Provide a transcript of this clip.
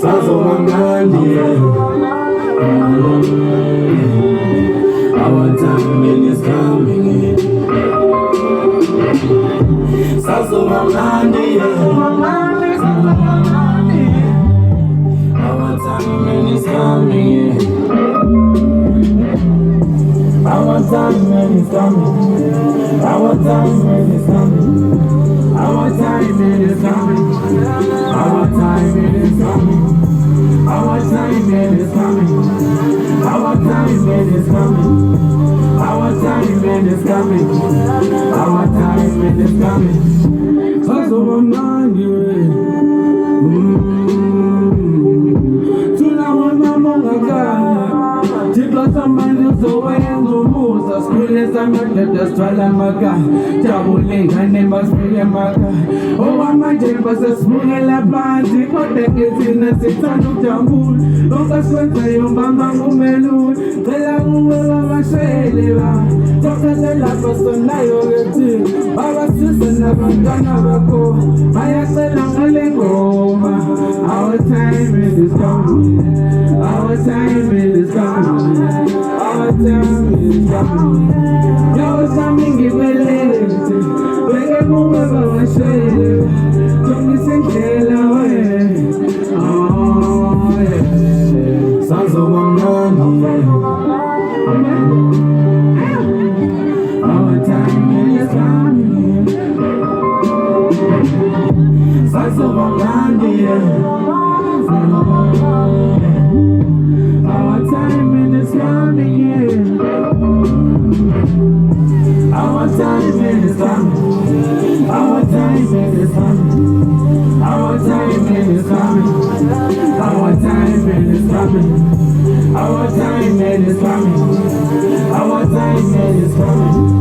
Sazomangani, our time is coming. Sazomangani, our time is coming. Our time is coming. Our time is coming. Our time is coming. Our time is coming. Our time is coming. Our time is coming. Our time is coming. Our time is coming. Hustle my mind, Strala maka, Jabulinga neighbors pay maka. Oh, my neighbors are swinging la bandi, but they get in a sitan of Jambul. Lucas went to your mama Mumelu, the Lamu of Shayla. Doctor the Lapos na Nayo, our sister never gonna go. I said, I'm going go. Our time is coming. Our time is coming. Our time is coming. Yo, something give me later. When I move over my shoulder, don't listen to oh, yeah. Sounds of one man. Our time is coming. Sounds of one man. Our time is coming. Our time is coming. Our time is coming. Our time is coming. Our time is coming. Our time is coming. Our time is coming.